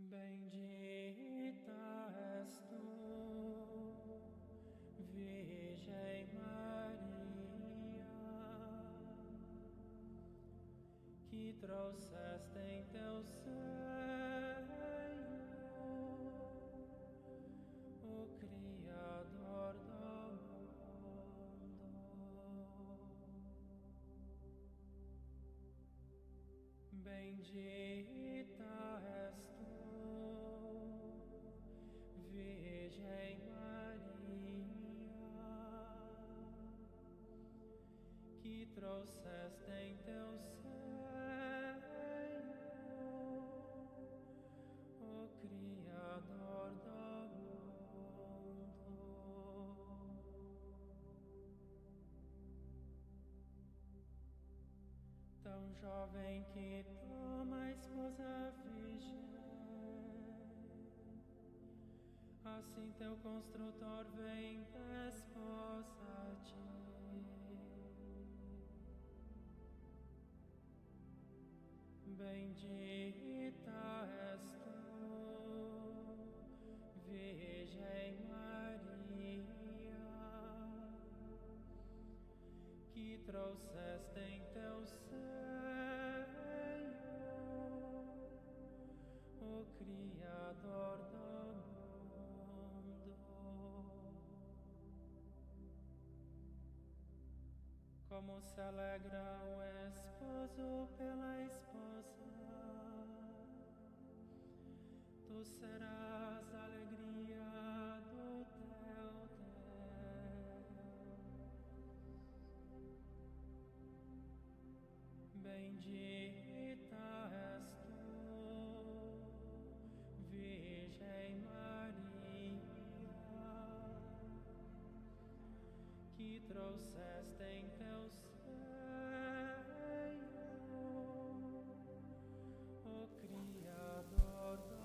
Bendita és tu, Virgem Maria, que trouxeste em teu seio o Criador do mundo. Bendita és tu, Virgem Maria, que trouxeste em teu seio o Criador do mundo. Tão jovem que toma a esposa virgem, assim teu construtor vem desposa-te. Bendita és tu, Virgem Maria, que trouxeste em teu seio o Criador do mundo. Como se alegra o esposo pela esposa, tu serás a alegria do teu Deus. Bendita és tu, Virgem Maria, que trouxeste em teu seio o Criador do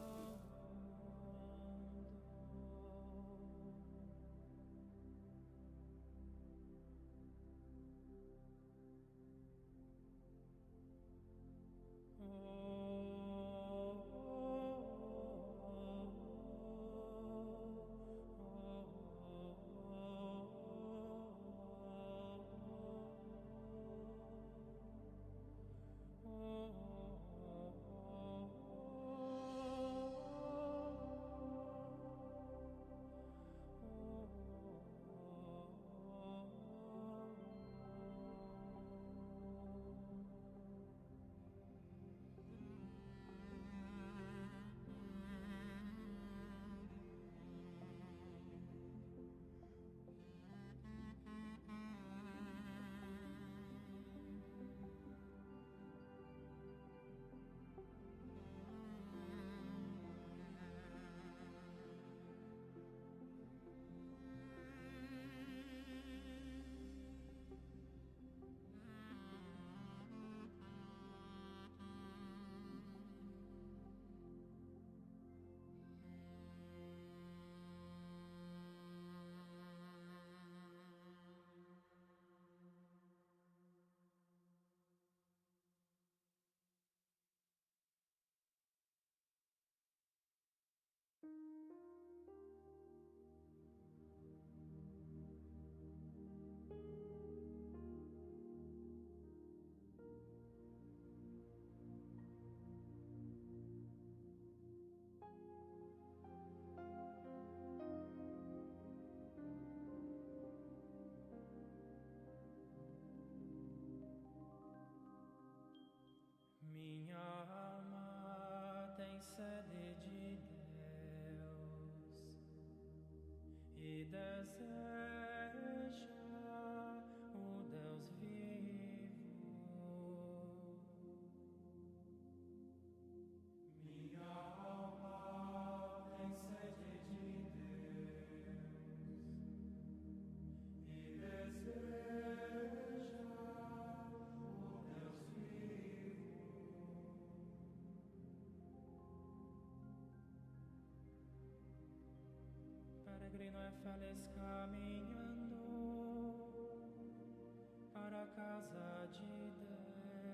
mundo. Minha alma tem sede de Deus e deseja o Deus vivo. Minha alma tem sede de Deus e deseja o Deus vivo. Peregrino é feliz caminhando para a casa de Deus.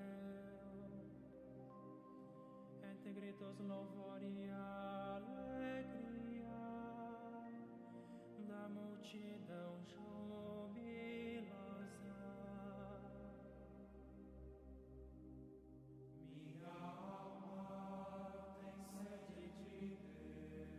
Entre gritos, louvor e alegria da multidão jubilosa. Minha alma tem sede de Deus.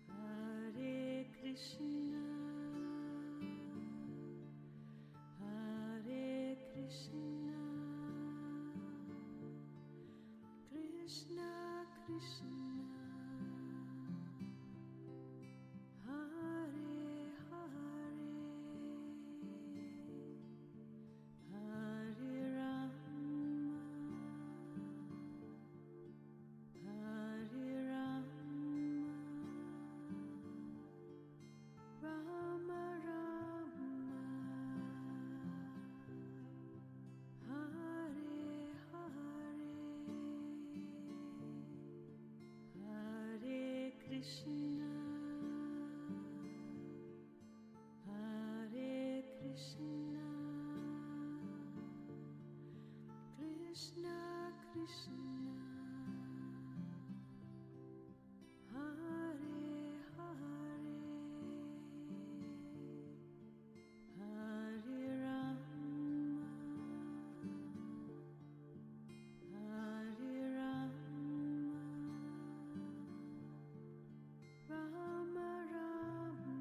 Hare Krishna, Hare Krishna, Krishna Krishna, Hare Hare, Hare Rama, Hare Rama, Rama Rama, Hare Hare, Hare Krishna, Hare Krishna, Krishna Krishna, Hare Hare, Hare Rama, Hare Rama, Rama Rama,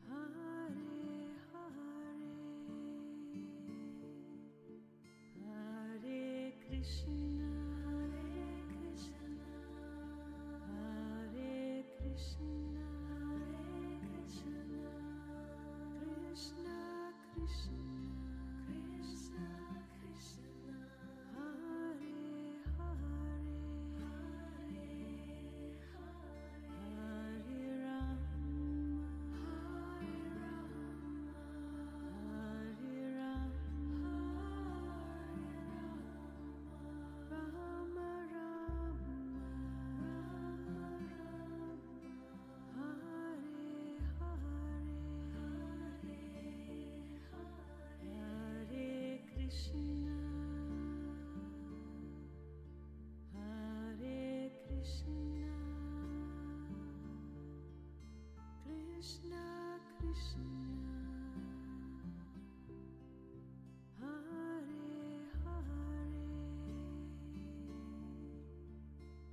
Hare Hare, Hare Krishna, Hare Krishna, Krishna Krishna, Hare Hare, Hare Rama, Hare Rama, Rama Rama, Hare Hare, Hare Krishna, Hare Krishna, Krishna Krishna, Hare Hare,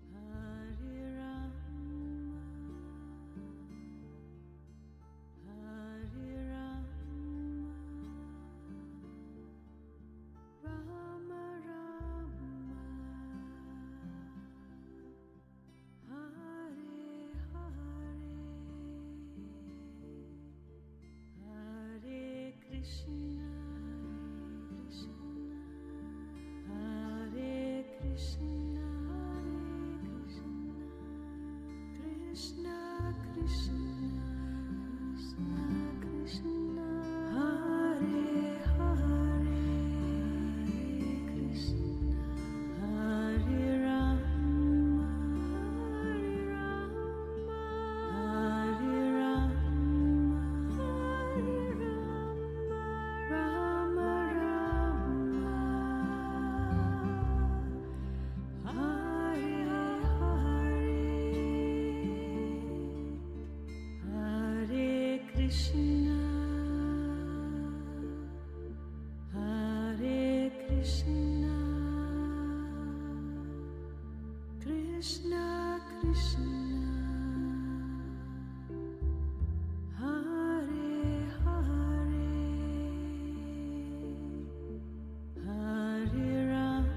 Hare Rama, Hare Rama, Rama Rama, Hare Hare, Hare Krishna, Hare Krishna, Krishna Krishna, Hare Hare, Hare Rama, Hare Rama, Rama Rama, Hare Hare, Hare Krishna, Hare Krishna, Krishna Krishna, Hare Hare, Hare Rama,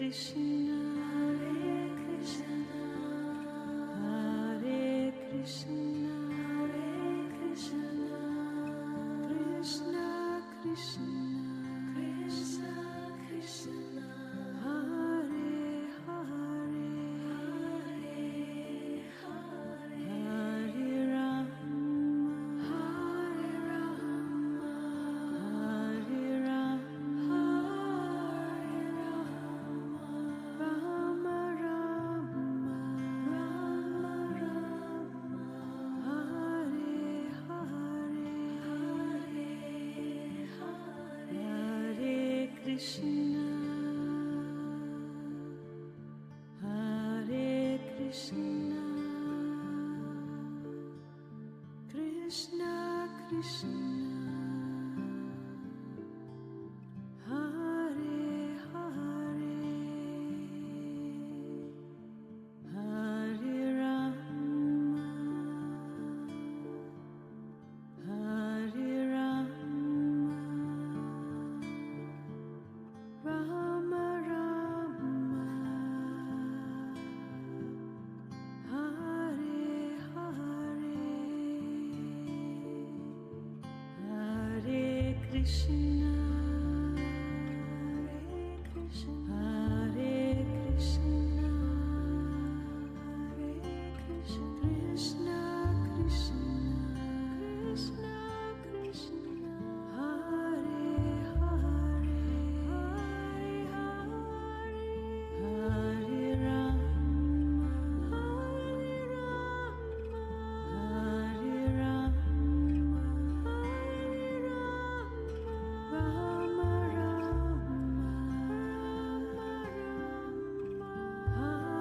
Krishna, Hare Krishna, Krishna Krishna, Krishna Krishna, Hare Hare, Hare Rama, Hare Rama, Hare Rama, Rama Rama, Rama Rama, Hare Hare, Hare Krishna, Hare Krishna, Krishna Krishna, Hare Hare, Hare Rama, Hare Rama, Rama Rama, Hare Hare, Hare Krishna, Hare Krishna, Krishna Krishna, Krishna Krishna, Hare Hare, Hare Rama, Hare Rama, Hare Rama, Rama Rama, Hare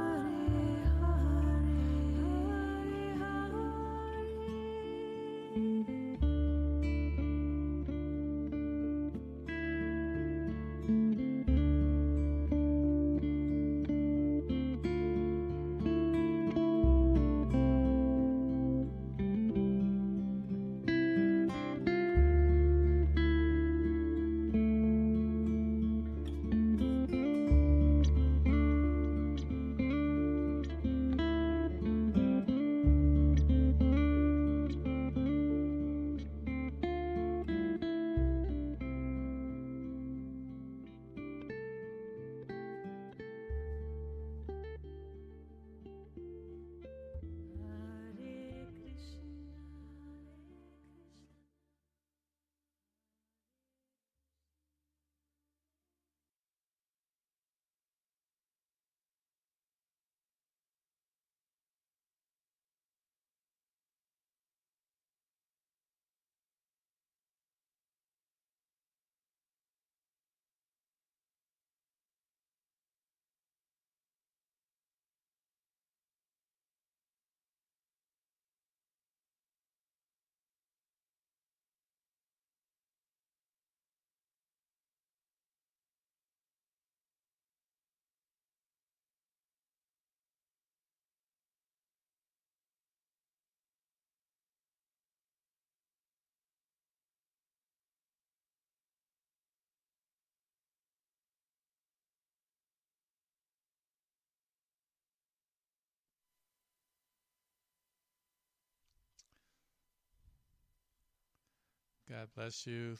God bless you.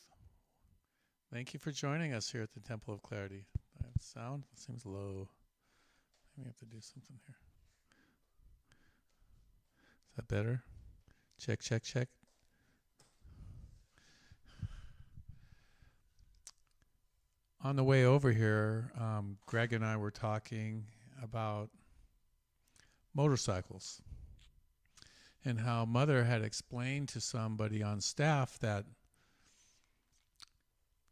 Thank you for joining us here at the Temple of Clarity. Sound seems low. Maybe I have to do something here. Is that better? Check, check, check. On the way over here, Greg and I were talking about motorcycles and how Mother had explained to somebody on staff that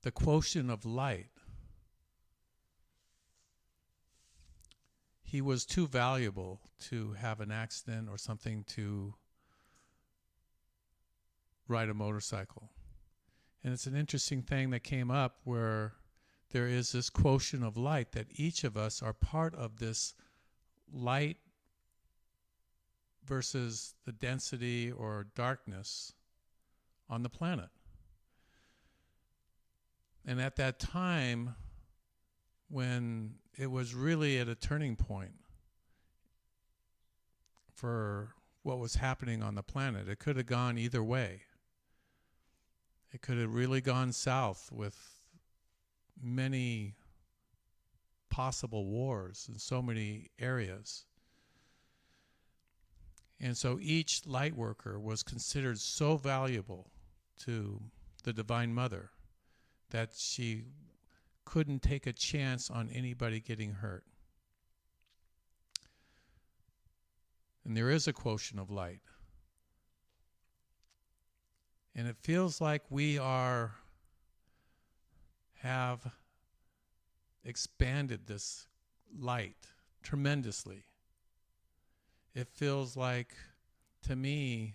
the quotient of light, he was too valuable to have an accident or something to ride a motorcycle. And it's an interesting thing that came up where there is this quotient of light that each of us are part of this light versus the density or darkness on the planet. And at that time, when it was really at a turning point for what was happening on the planet. It could have gone either way. It could have really gone south with many possible wars in so many areas. And so each light worker was considered so valuable to the Divine Mother that she couldn't take a chance on anybody getting hurt. And there is a quotient of light. And it feels like we have expanded this light tremendously. It feels like, to me,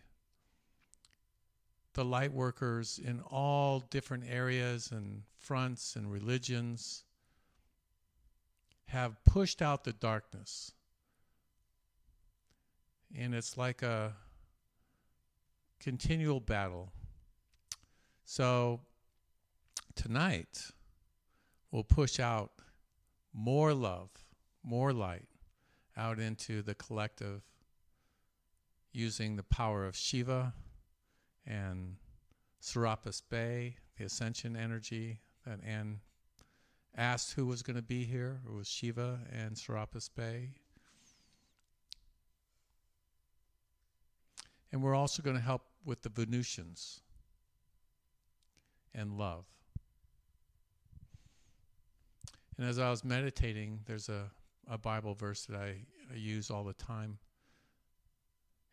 the light workers in all different areas and fronts and religions have pushed out the darkness. And it's like a continual battle. So tonight, we'll push out more love, more light out into the collective using the power of Shiva and Serapis Bey, the ascension energy that Anne asked who was going to be here. It was Shiva and Serapis Bey. And we're also going to help with the Venusians and love. And as I was meditating, there's a Bible verse that I use all the time.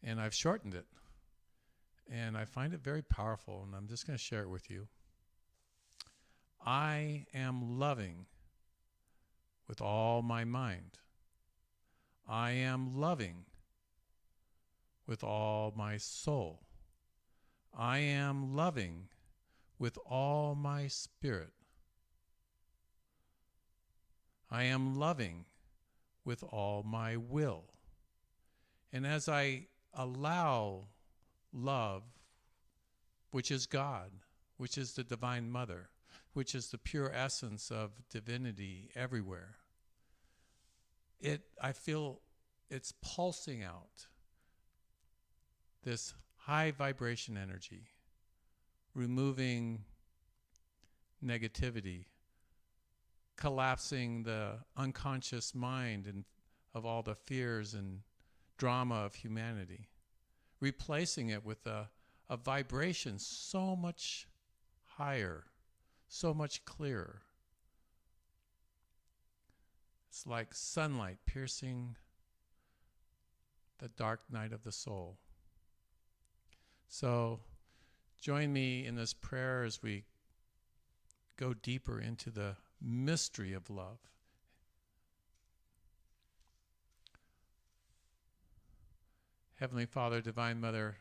And I've shortened it. And I find it very powerful, and I'm just going to share it with you. I am loving with all my mind. I am loving with all my soul. I am loving with all my spirit. I am loving with all my will. And as I allow love, which is God, which is the Divine Mother, which is the pure essence of divinity everywhere, I feel it's pulsing out this high vibration energy, removing negativity, collapsing the unconscious mind and of all the fears and drama of humanity, replacing it with a vibration so much higher, so much clearer. It's like sunlight piercing the dark night of the soul. So join me in this prayer as we go deeper into the mystery of love. Heavenly Father, Divine Mother,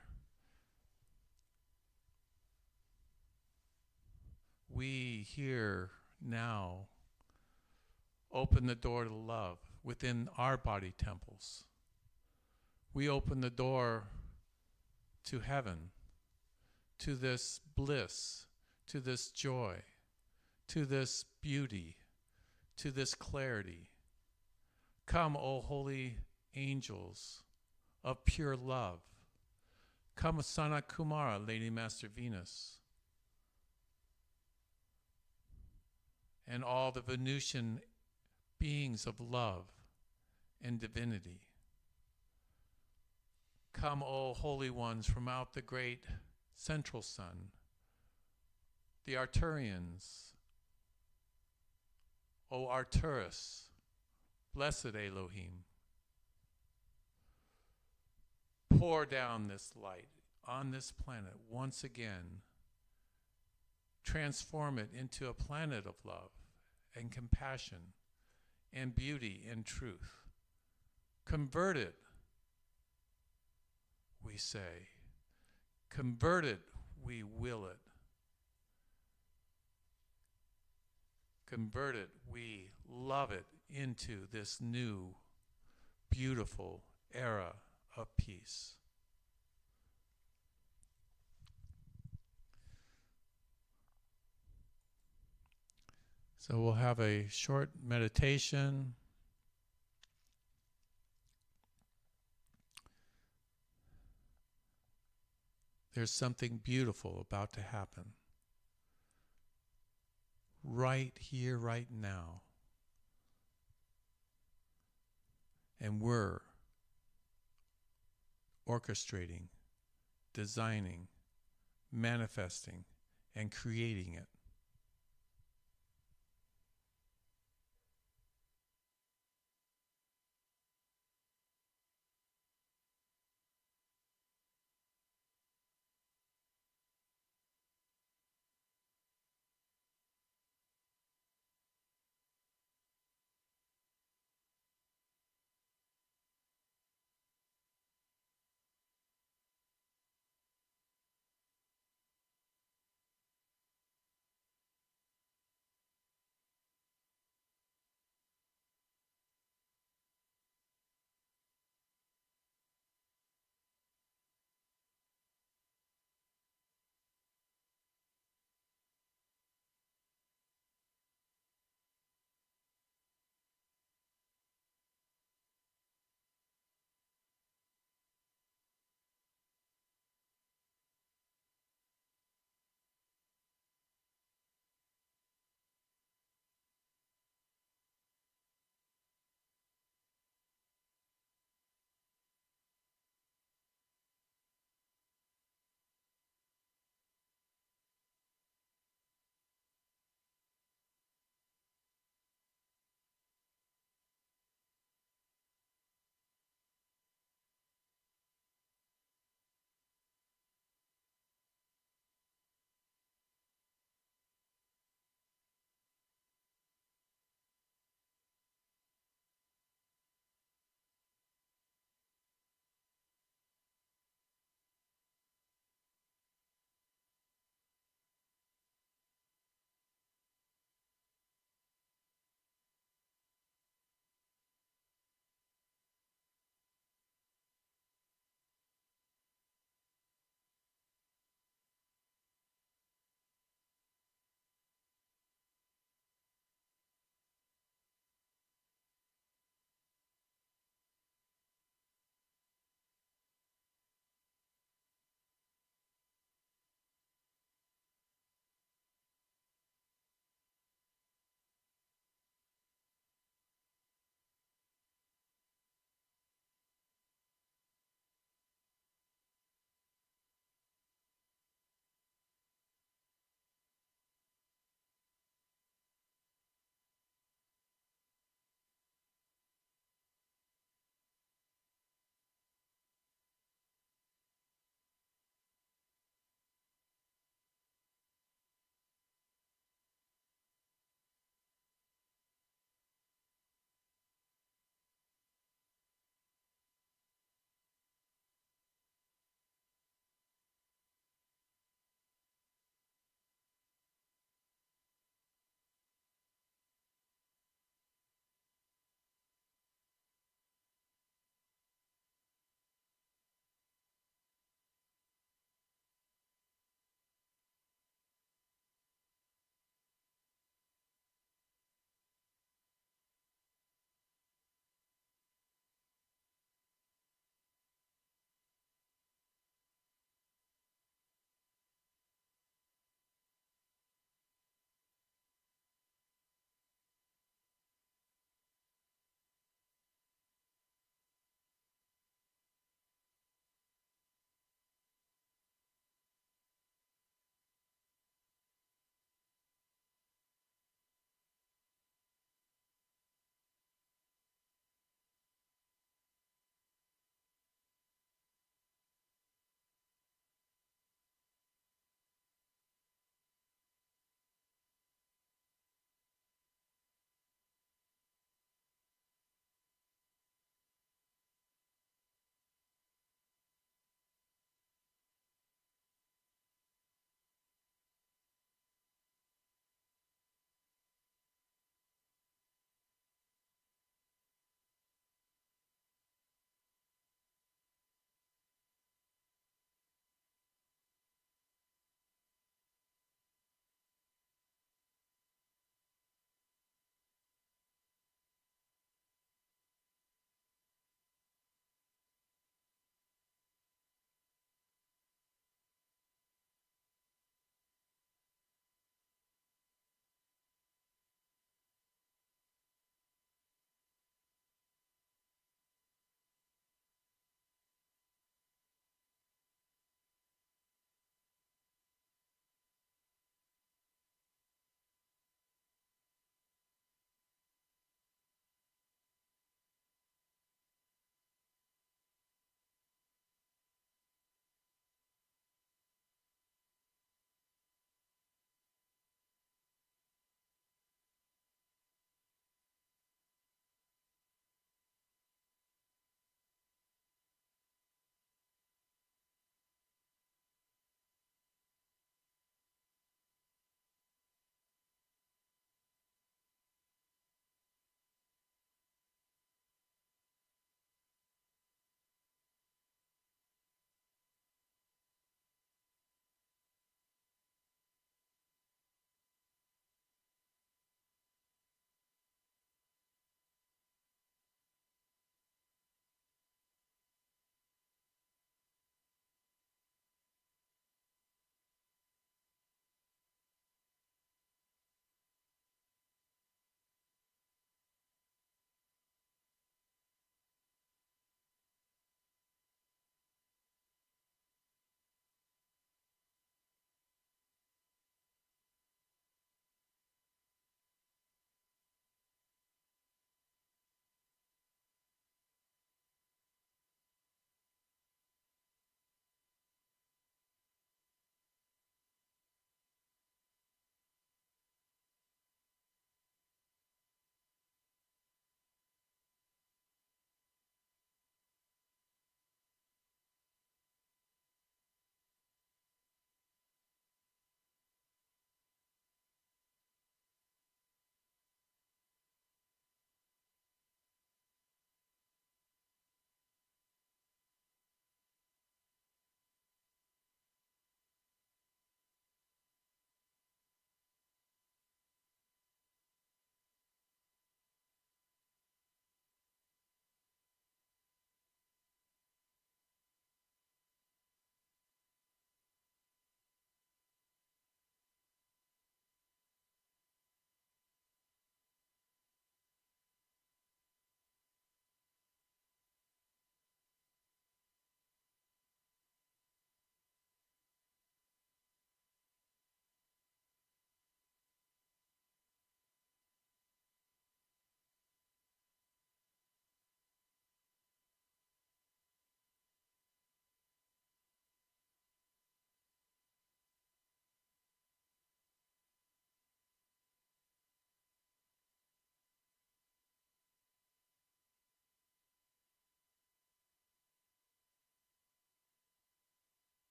we here now open the door to love within our body temples. We open the door to heaven, to this bliss, to this joy, to this beauty, to this clarity. Come, O holy angels of pure love. Come, Sana Kumara, Lady Master Venus, and all the Venusian beings of love and divinity. Come, O holy ones from out the great central sun, the Arturians, O Arcturus, blessed Elohim. Pour down this light on this planet once again. Transform it into a planet of love and compassion and beauty and truth. Convert it, we say. Convert it, we will it. Convert it, we love it into this new, beautiful era of peace. So we'll have a short meditation. There's something beautiful about to happen. Right here, right now. And we're orchestrating, designing, manifesting, and creating it.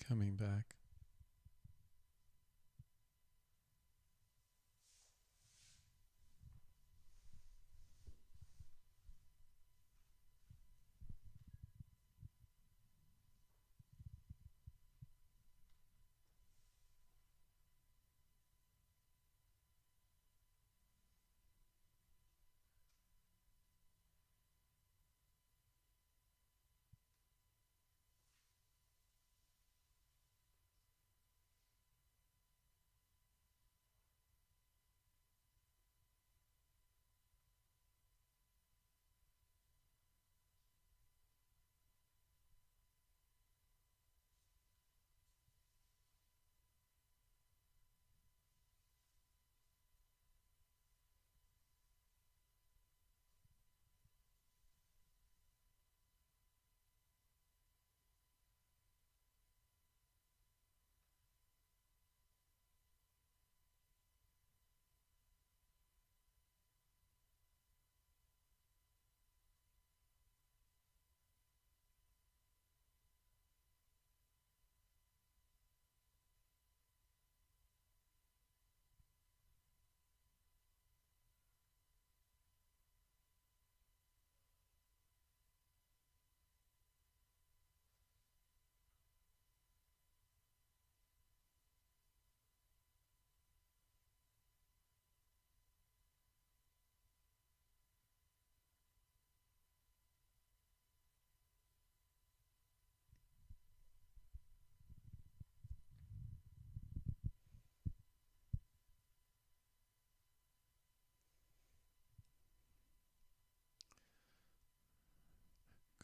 coming back.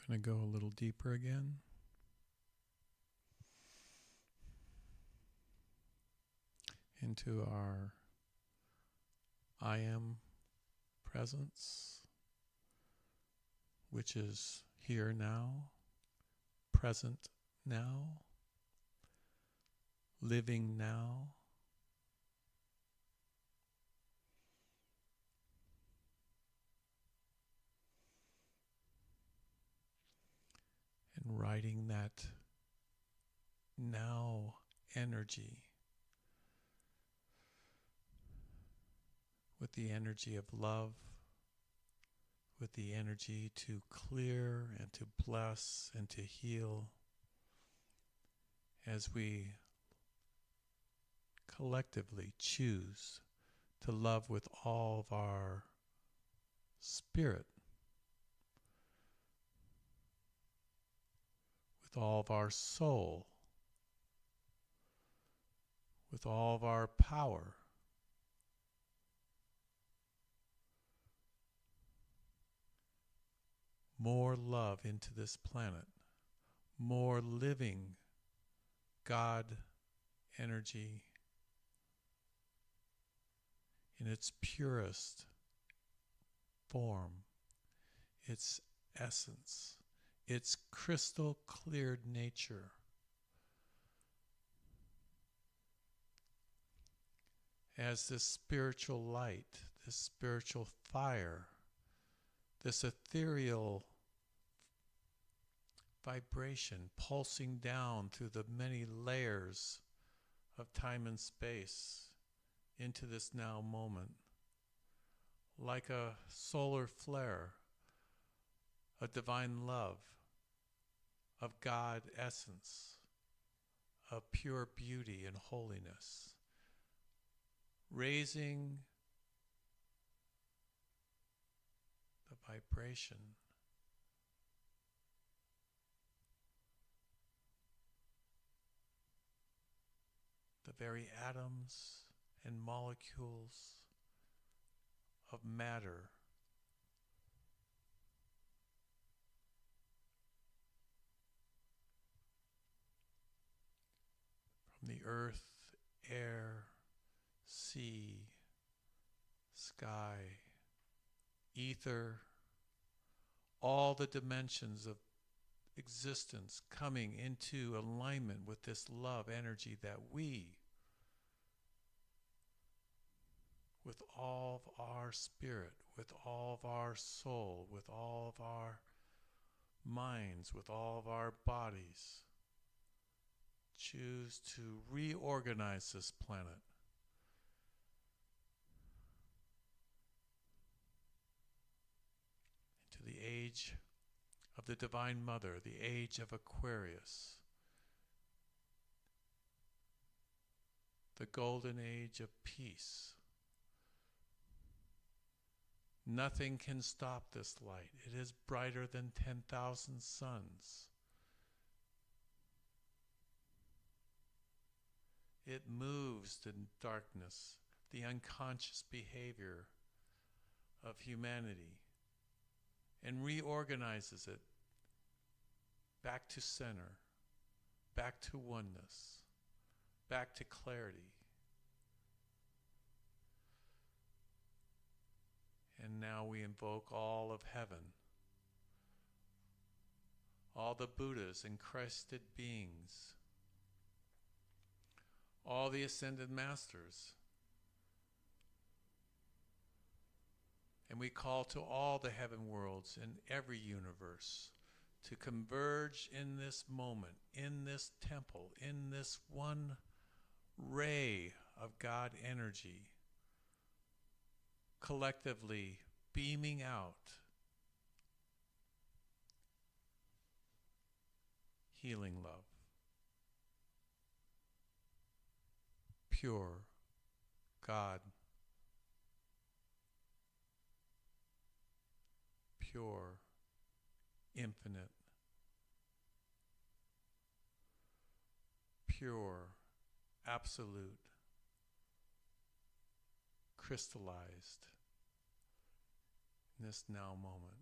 Going to go a little deeper again. Into our I am presence, which is here now, present now, living now. And riding that now energy with the energy of love, with the energy to clear and to bless and to heal, as we collectively choose to love with all of our spirit, with all of our soul, with all of our power. More love into this planet, more living God energy in its purest form, its essence, its crystal cleared nature. As this spiritual light, this spiritual fire, this ethereal vibration pulsing down through the many layers of time and space into this now moment, like a solar flare, a divine love of God essence, of pure beauty and holiness, raising the vibration the very atoms and molecules of matter from the earth, air, sea, sky, ether, all the dimensions of existence coming into alignment with this love energy that we, with all of our spirit, with all of our soul, with all of our minds, with all of our bodies, choose to reorganize this planet into the age of the Divine Mother, the age of Aquarius, the golden age of peace. Nothing can stop this light. It is brighter than 10,000 suns. It moves the darkness, the unconscious behavior of humanity, and reorganizes it back to center, back to oneness, back to clarity. And now we invoke all of heaven, all the Buddhas and Christed beings, all the ascended masters. And we call to all the heaven worlds in every universe to converge in this moment, in this temple, in this one ray of God energy, collectively beaming out healing love, pure God, pure, infinite, pure, absolute, crystallized in this now moment.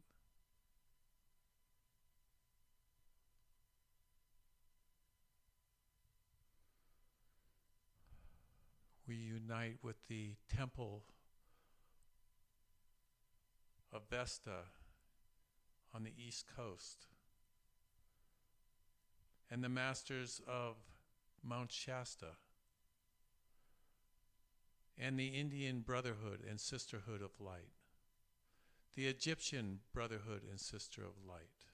We unite with the temple of Vesta on the East Coast and the masters of Mount Shasta and the Indian Brotherhood and Sisterhood of Light, the Egyptian Brotherhood and Sister of Light,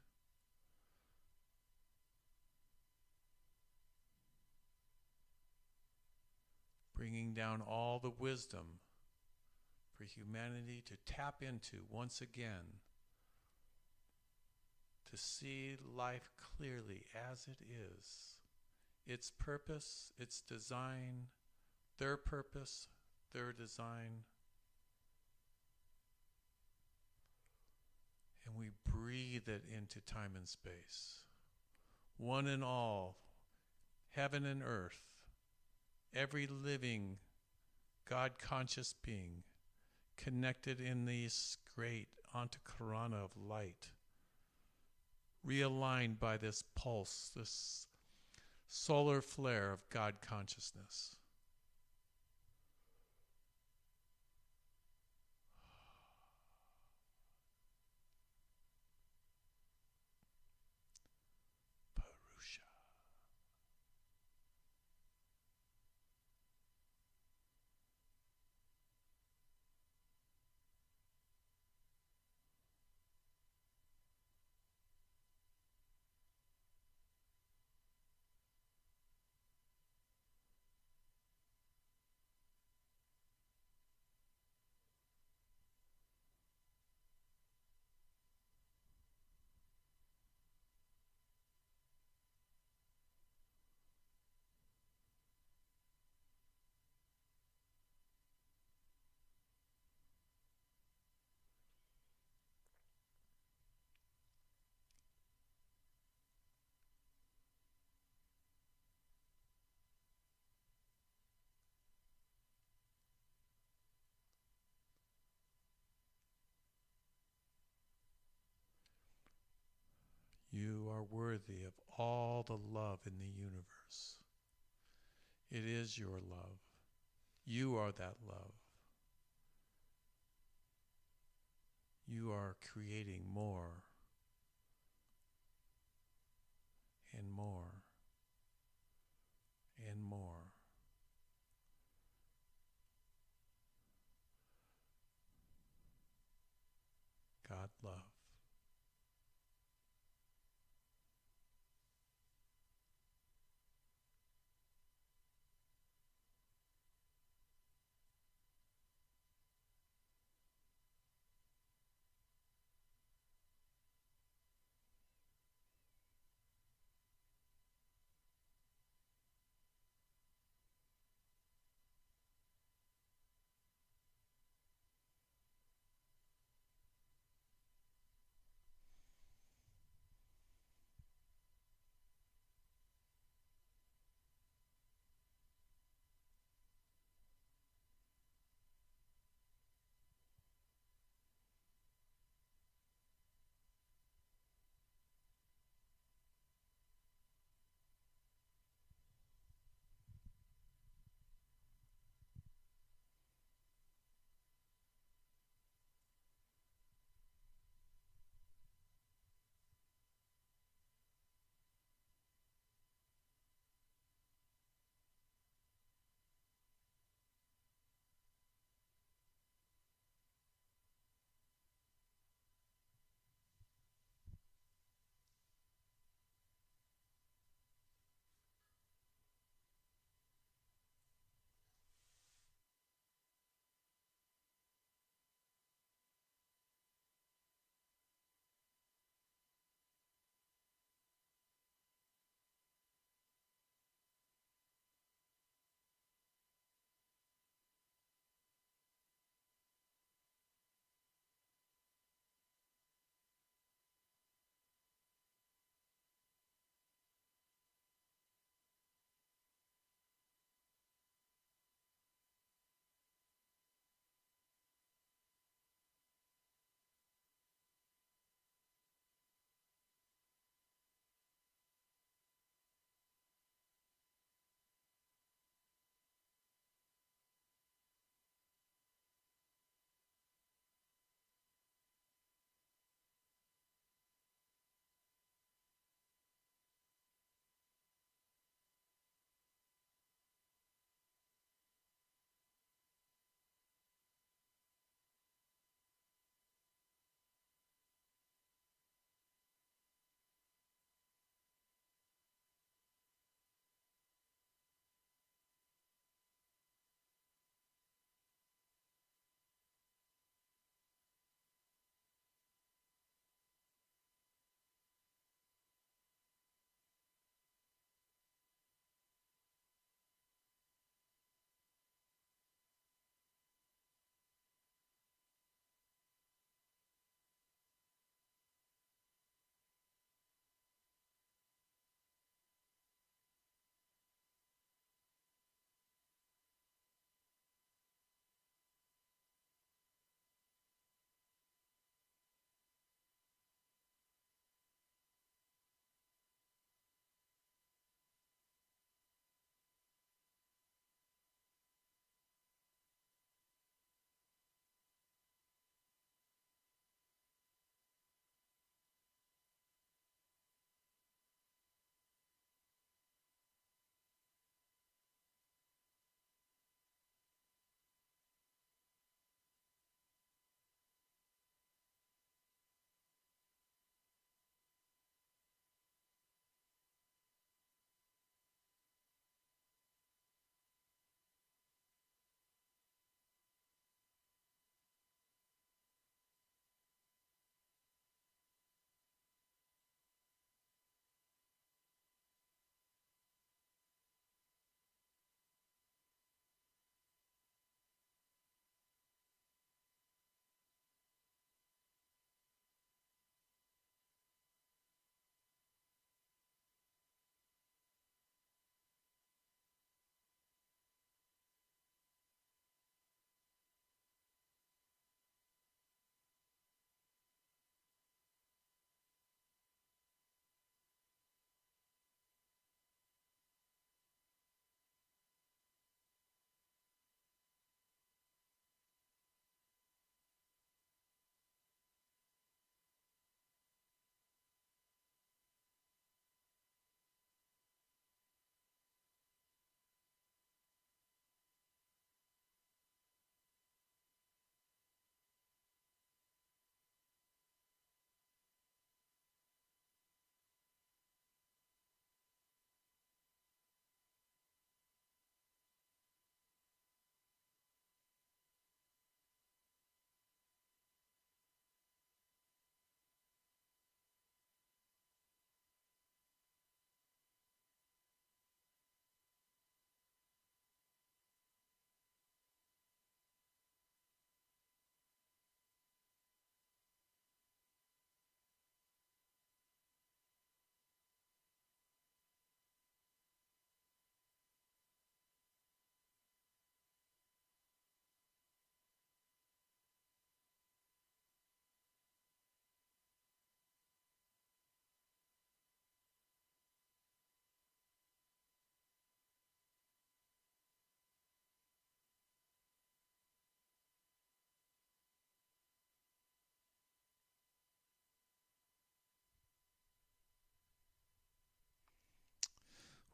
bringing down all the wisdom for humanity to tap into once again, to see life clearly as it is, its purpose, its design, their purpose, their design. And we breathe it into time and space. One and all, heaven and earth, every living God-conscious being connected in this great Antakarana of light, realigned by this pulse, this solar flare of God consciousness. Purusha. You are worthy of all the love in the universe. It is your love. You are that love. You are creating more and more and more. God love.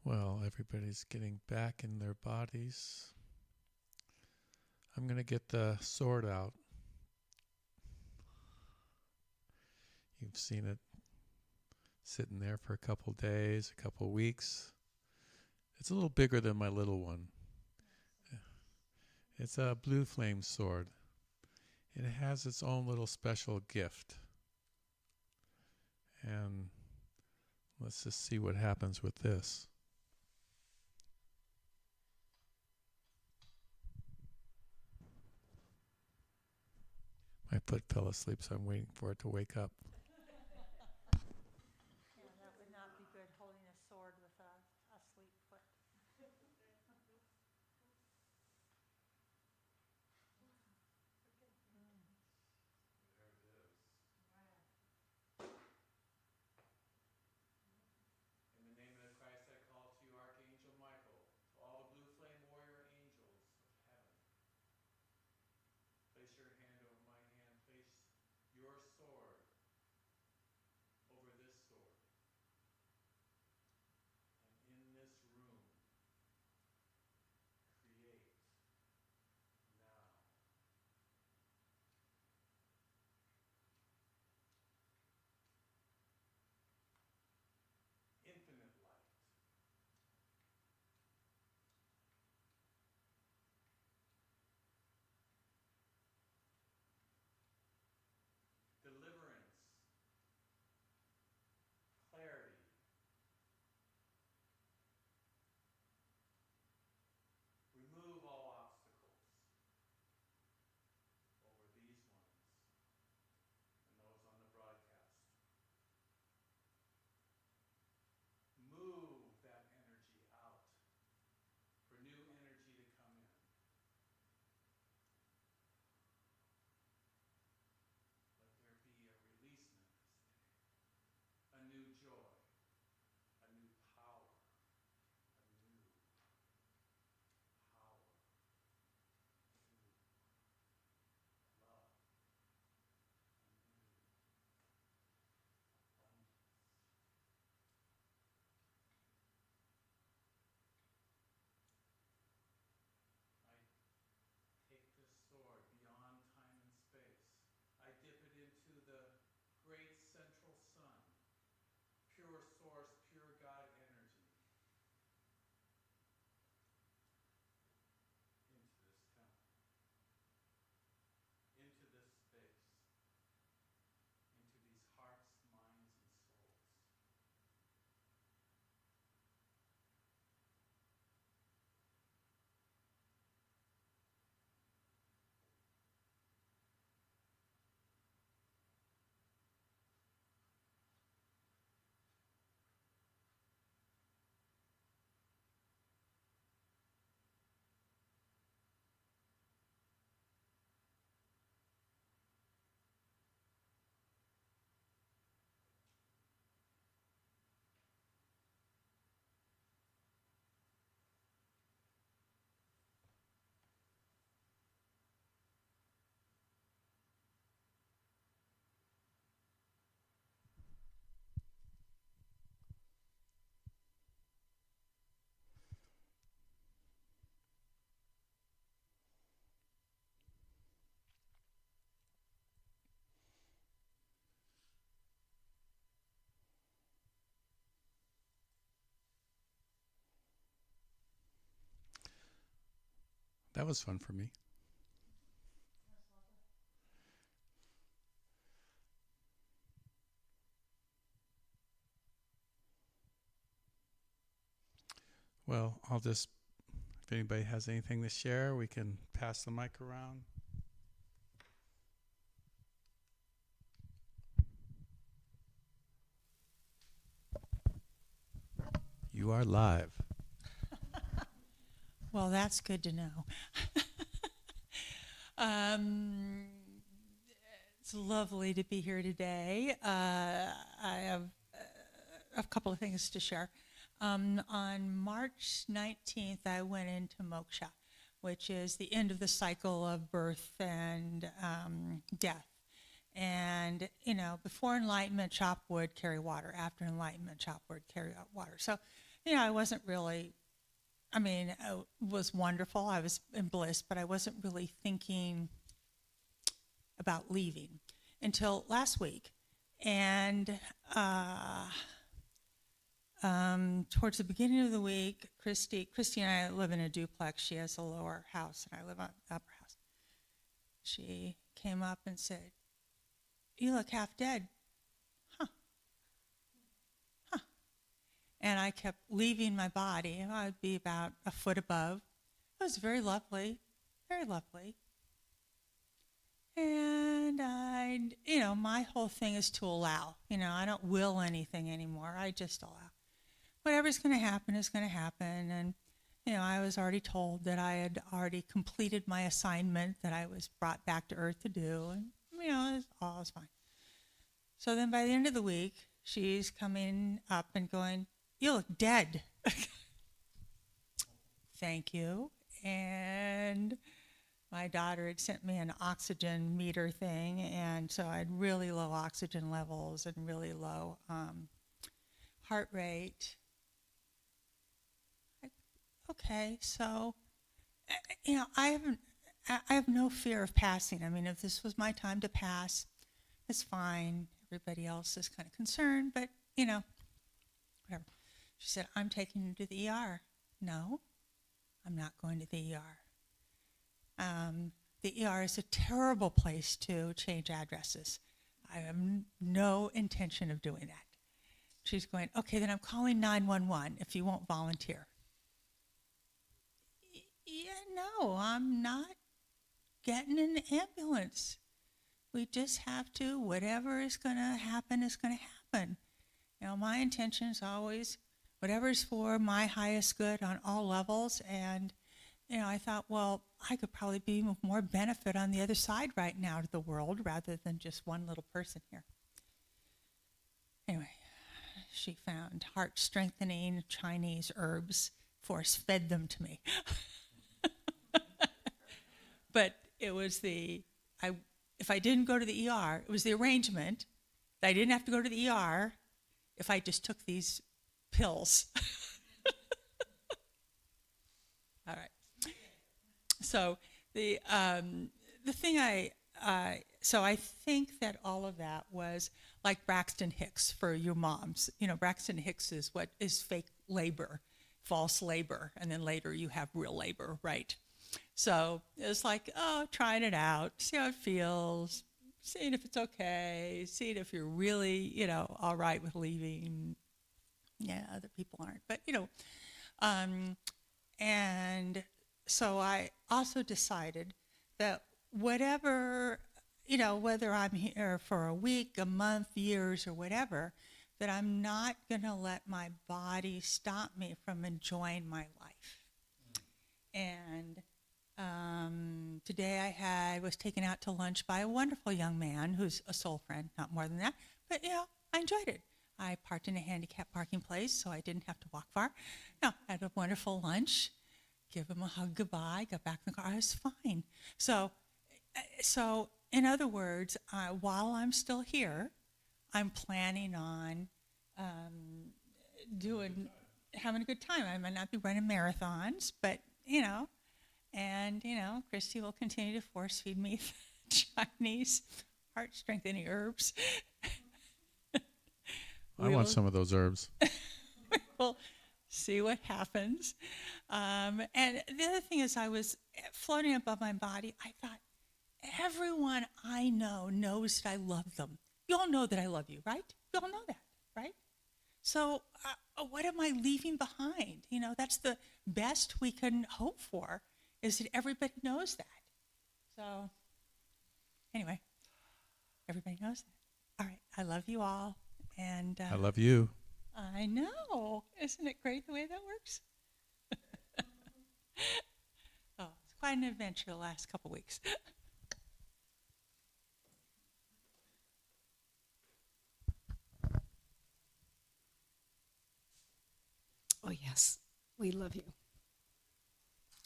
Well, everybody's getting back in their bodies. I'm going to get the sword out. You've seen it sitting there for a couple days, a couple weeks. It's a little bigger than my little one. It's a blue flame sword. It has its own little special gift. And let's just see what happens with this. My foot fell asleep, so I'm waiting for it to wake up. Yeah, that would not be good, holding a sword with a asleep foot. In the name of Christ, I call to you, Archangel Michael, to all the blue flame warrior angels of heaven. Place your hand over my hand. Place your sword over this sword. And in this room, create now. Infinite light. Deliverance. Clarity. Remove all obstacles over these ones and those on the broadcast. Move that energy out for new energy to come in. Let there be a releasement this day, a new joy, a new power, a new power, new love, a new abundance. I take this sword beyond time and space. I dip it into the great central sun, pure source, pure God energy, into this temple, into this space, into these hearts, minds, and souls. That was fun for me. Well, I'll just, if anybody has anything to share, we can pass the mic around. You are live. Well, that's good to know. It's lovely to be here today. I have a couple of things to share. On March 19th, I went into moksha, which is the end of the cycle of birth and death. And, you know, before enlightenment, chop wood, carry water. After enlightenment, chop wood, carry out water. So I wasn't really, it was wonderful. I was in bliss, but I wasn't really thinking about leaving until last week. And towards the beginning of the week, Christy and I live in a duplex. She has a lower house, and I live on the upper house. She came up and said, "You look half dead." And I kept leaving my body. I'd be about a foot above. It was very lovely, very lovely. And my whole thing is to allow. I don't will anything anymore. I just allow. Whatever's going to happen is going to happen. And, I was already told that I had already completed my assignment that I was brought back to earth to do. And, all was fine. So then by the end of the week, she's coming up and going, "You look dead." Thank you. And my daughter had sent me an oxygen meter thing, and so I had really low oxygen levels and really low heart rate. Okay, so I have no fear of passing. If this was my time to pass, it's fine. Everybody else is kind of concerned, but whatever. She said, "I'm taking you to the ER." No, I'm not going to the ER. The ER is a terrible place to change addresses. I have no intention of doing that. She's going, "Okay, then I'm calling 911 if you won't volunteer." No, I'm not getting an ambulance. We just have to, whatever is going to happen is going to happen. My intention is always whatever's for my highest good on all levels. And, I thought, well, I could probably be of more benefit on the other side right now to the world rather than just one little person here. Anyway, she found heart-strengthening Chinese herbs, force-fed them to me. But it was if I didn't go to the ER, it was the arrangement that I didn't have to go to the ER if I just took these pills. All right. So the thing so I think that all of that was like Braxton Hicks for your moms. Braxton Hicks is what is fake labor, false labor, and then later you have real labor, right? So it's like, trying it out, see how it feels, seeing if it's okay, seeing if you're really, all right with leaving. Yeah, other people aren't, but, and so I also decided that whatever, whether I'm here for a week, a month, years, or whatever, that I'm not going to let my body stop me from enjoying my life. And today I was taken out to lunch by a wonderful young man who's a soul friend, not more than that. But, I enjoyed it. I parked in a handicapped parking place, so I didn't have to walk far. Had a wonderful lunch, give him a hug goodbye, got back in the car. I was fine. So in other words, while I'm still here, I'm planning on having a good time. I might not be running marathons, but, and, Christy will continue to force feed me Chinese heart-strengthening herbs. I want some of those herbs. We'll see what happens. And the other thing is I was floating above my body. I thought, everyone I know knows that I love them. You all know that I love you, right? You all know that, right? So what am I leaving behind? That's the best we can hope for, is that everybody knows that. So anyway, everybody knows that. All right, I love you all. And I love you. I know. Isn't it great the way that works? It's quite an adventure the last couple weeks. Oh, yes, we love you.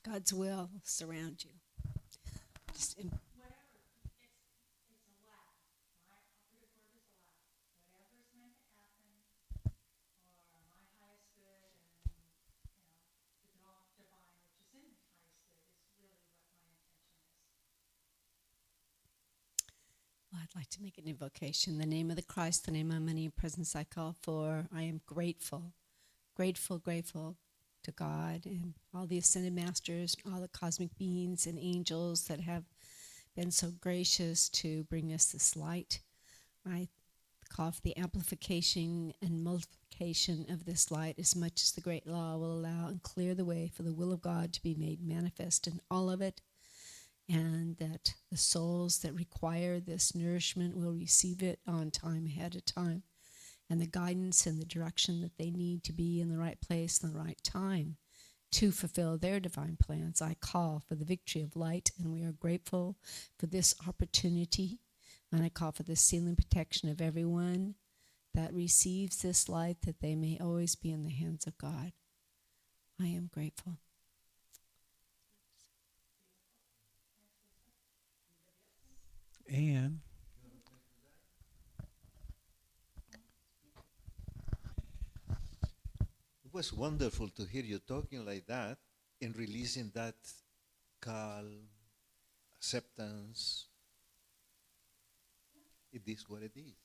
God's will surround you. Just in Whatever's meant to happen for my highest good and like to make an invocation. In the name of the Christ, the name of many presence I call for. I am grateful, grateful, grateful to God and all the ascended masters, all the cosmic beings and angels that have been so gracious to bring us this light. I call for the amplification and multiplication of this light as much as the great law will allow, and clear the way for the will of God to be made manifest in all of it, and that the souls that require this nourishment will receive it on time, ahead of time, and the guidance and the direction that they need to be in the right place and the right time to fulfill their divine plans. I call for the victory of light, and we are grateful for this opportunity. And I call for the sealing protection of everyone that receives this light, that they may always be in the hands of God. I am grateful. And it was wonderful to hear you talking like that and releasing that calm, acceptance. It is what it is.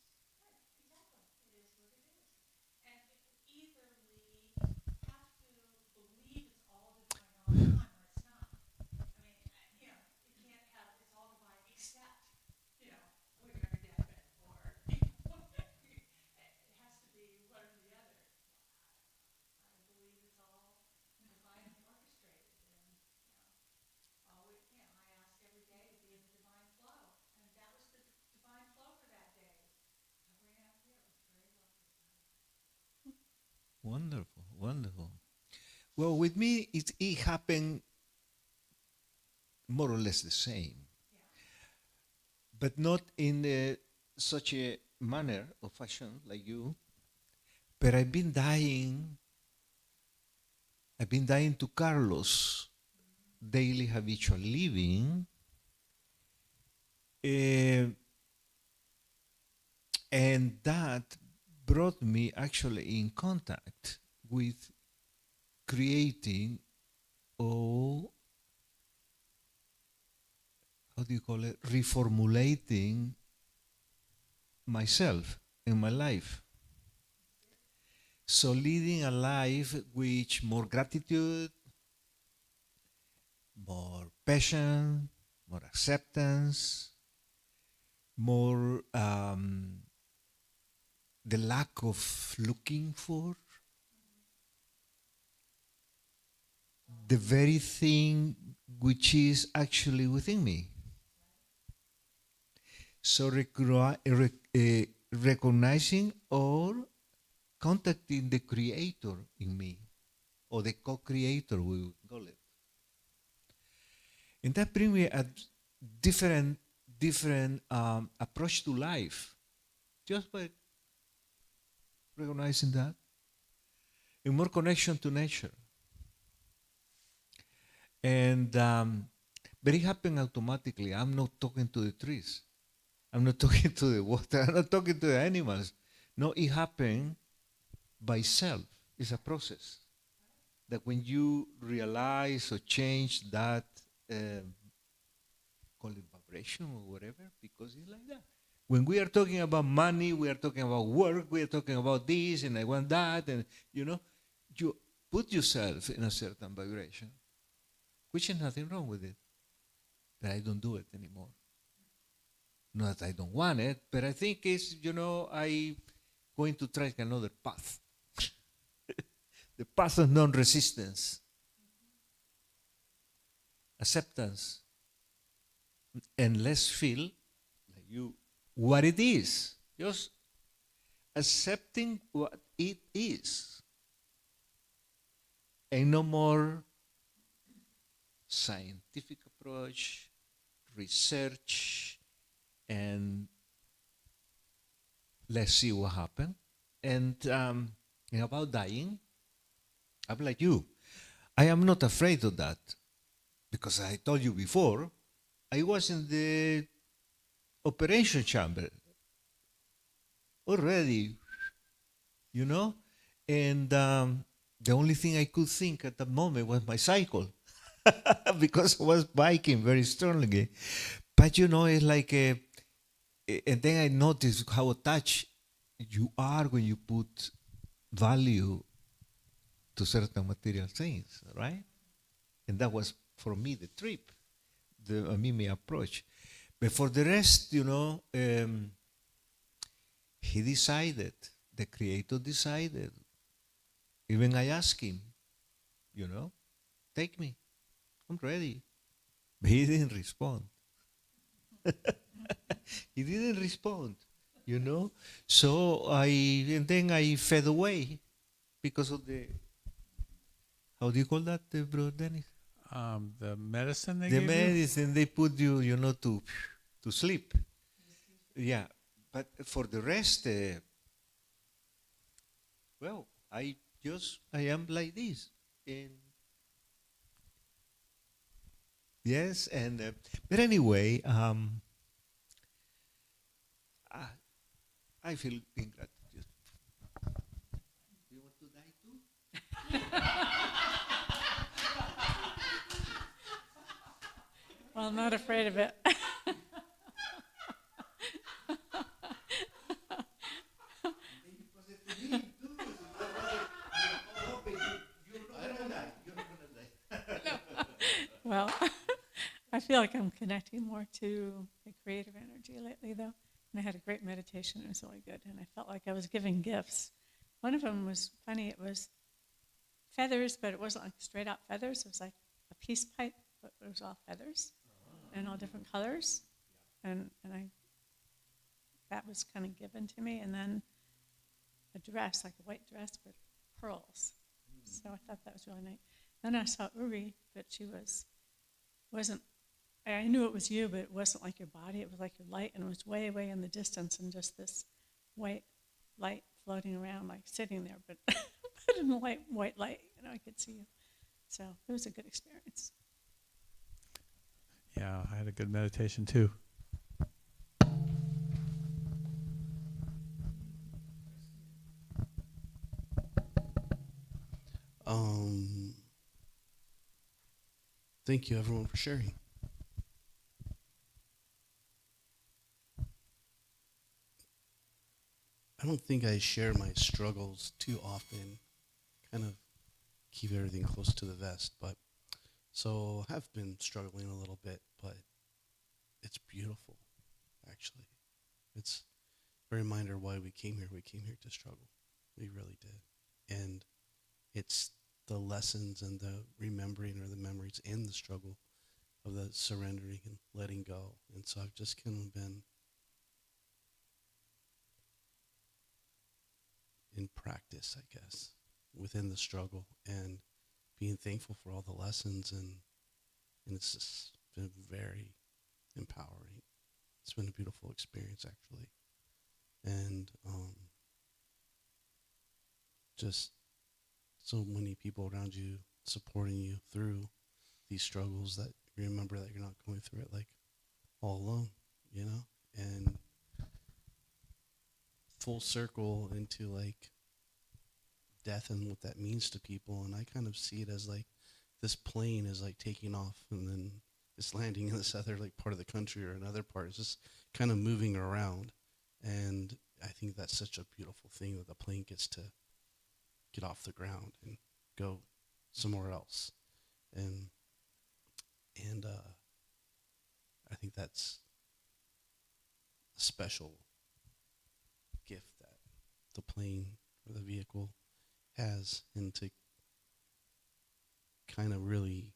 Wonderful, wonderful. Well, with me, it happened more or less the same, but not in such a manner or fashion like you. But I've been dying to Carlos' daily habitual living, and that brought me actually in contact with creating, or how do you call it, reformulating myself in my life. So leading a life which more gratitude, more passion, more acceptance, more the lack of looking for the very thing which is actually within me. So recognizing or contacting the creator in me, or the co-creator, we would call it. And that brings me a different approach to life, just by recognizing that, and more connection to nature. And but it happened automatically. I'm not talking to the trees. I'm not talking to the water. I'm not talking to the animals. No, it happened by self. It's a process that when you realize or change that, call it vibration or whatever, because it's like that. When we are talking about money, we are talking about work, we are talking about this, and I want that, and you put yourself in a certain vibration, which is nothing wrong with it. But I don't do it anymore. Not that I don't want it, but I think it's, I going to try another path. The path of non-resistance. Acceptance. And let's feel like you what it is. Just accepting what it is. And no more scientific approach, research, and let's see what happens. And about dying, I'm like you. I am not afraid of that. Because I told you before, I was in the operation chamber already, and the only thing I could think at the moment was my cycle because I was biking very strongly. But it's like And then I noticed how attached you are when you put value to certain material things, right? And that was for me the trip, my approach. But for the rest, he decided, the Creator decided. Even I asked him, take me, I'm ready. But he didn't respond. He didn't respond, So and then I fed away because of how do you call that, Bro Dennis? The medicine they The gave you? medicine they put you, to sleep. Yeah, but for the rest, well, I am like this, and yes, and but anyway, I feel ingratitude. Do you want to die too? Well, I'm not afraid of it. Well, I feel like I'm connecting more to the creative energy lately, though. And I had a great meditation. It was really good. And I felt like I was giving gifts. One of them was funny. It was feathers, but it wasn't like straight out feathers. It was like a peace pipe, but it was all feathers and all different colors. And that was kind of given to me. And then a dress, like a white dress with pearls. So I thought that was really nice. Then I saw Uri, but I knew it was you, but it wasn't like your body. It was like your light, and it was way, way in the distance, and just this white light floating around, like sitting there, but in the white light, I could see you. So it was a good experience. Yeah, I had a good meditation too. Thank you, everyone, for sharing. I don't think I share my struggles too often, kind of keep everything close to the vest, but so I have been struggling a little bit, but it's beautiful, actually. It's a reminder why we came here. We came here to struggle. We really did. And it's the lessons and the remembering or the memories in the struggle of the surrendering and letting go. And so I've just kind of been in practice, I guess, within the struggle and being thankful for all the lessons. And it's just been very empowering. It's been a beautiful experience, actually. And just so many people around you supporting you through these struggles that you remember that you're not going through it like all alone, and full circle into like death and what that means to people. And I kind of see it as like this plane is like taking off and then it's landing in this other like part of the country or another part. It's just kind of moving around. And I think that's such a beautiful thing that the plane gets to get off the ground and go somewhere else. And I think that's a special gift that the plane or the vehicle has, and to kind of really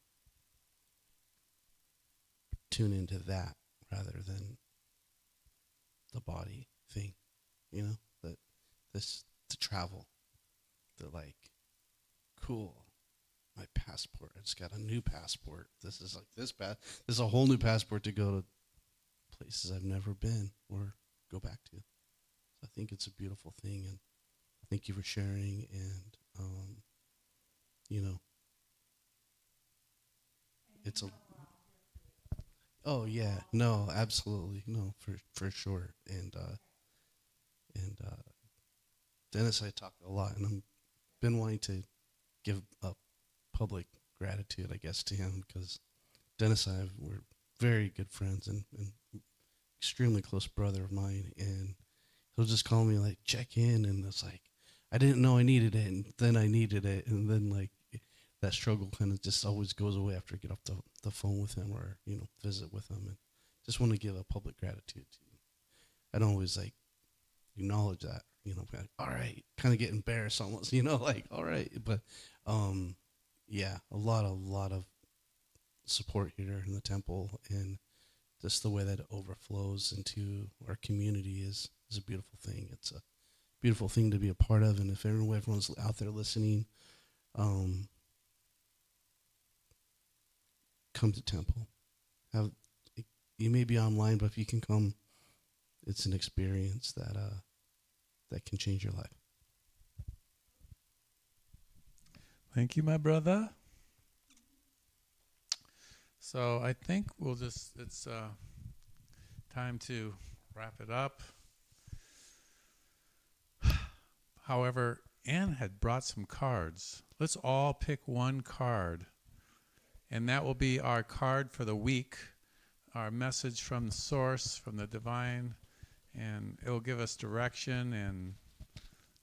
tune into that rather than the body thing, that this to travel. They're like, cool, my passport. I just got a new passport. This is like this is a whole new passport to go to places I've never been or go back to. So I think it's a beautiful thing, and thank you for sharing. And it's a. Oh yeah, no, absolutely, no, for sure. And Dennis, I talk a lot, and I'm been wanting to give up public gratitude, I guess, to him, because Dennis and I were very good friends and extremely close brother of mine, and he'll just call me like check in, and it's like I didn't know I needed it, and then I needed it, and then like that struggle kind of just always goes away after I get off the phone with him or visit with him, and just want to give a public gratitude to you. I don't always like acknowledge that, like, all right, kind of get embarrassed almost, like all right, but yeah, a lot of support here in the temple, and just the way that it overflows into our community is a beautiful thing. It's a beautiful thing to be a part of, and if everyone's out there listening, come to temple. You may be online, but if you can come, it's an experience that can change your life. Thank you, my brother. So I think it's time to wrap it up. However, Anne had brought some cards. Let's all pick one card, and that will be our card for the week, our message from the source, from the divine, and it will give us direction and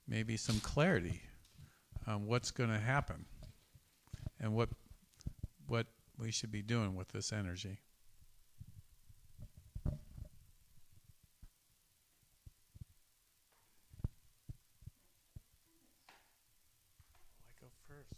maybe some clarity on what's going to happen and what we should be doing with this energy. I go first.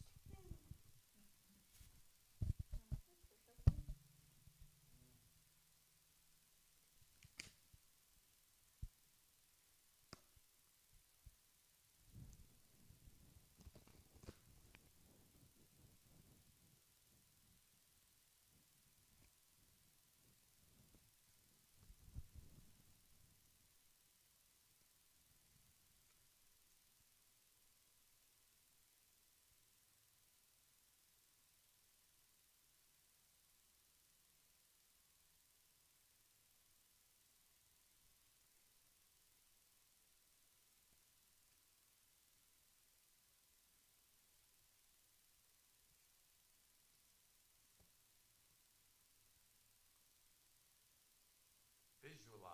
Visualize.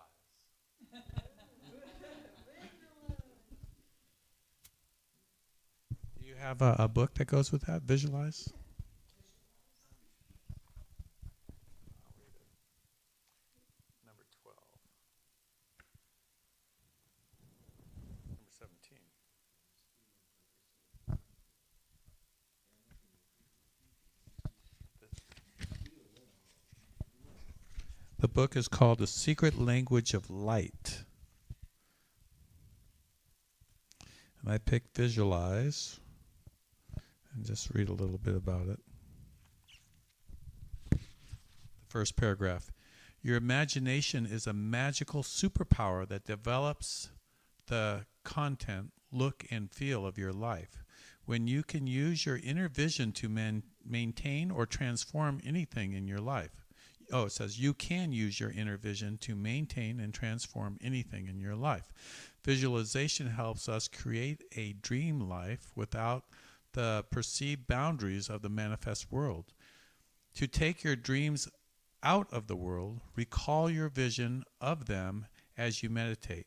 Do you have a book that goes with that? Visualize? Number 12. Number 17. The book is called The Secret Language of Light. And I picked Visualize and just read a little bit about it. The first paragraph. Your imagination is a magical superpower that develops the content, look, and feel of your life. When you can use your inner vision to maintain or transform anything in your life. Oh, it says you can use your inner vision to maintain and transform anything in your life. Visualization helps us create a dream life without the perceived boundaries of the manifest world. To take your dreams out of the world, recall your vision of them as you meditate.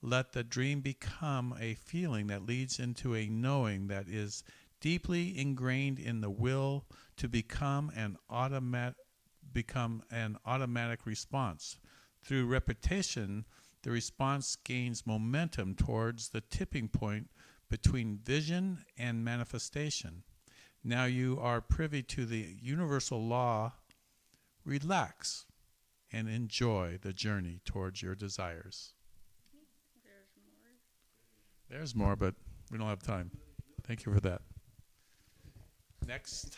Let the dream become a feeling that leads into a knowing that is deeply ingrained in the will to become an automatic response. Through repetition, the response gains momentum towards the tipping point between vision and manifestation. Now you are privy to the universal law. Relax and enjoy the journey towards your desires. There's more, but we don't have time. Thank you for that. Next.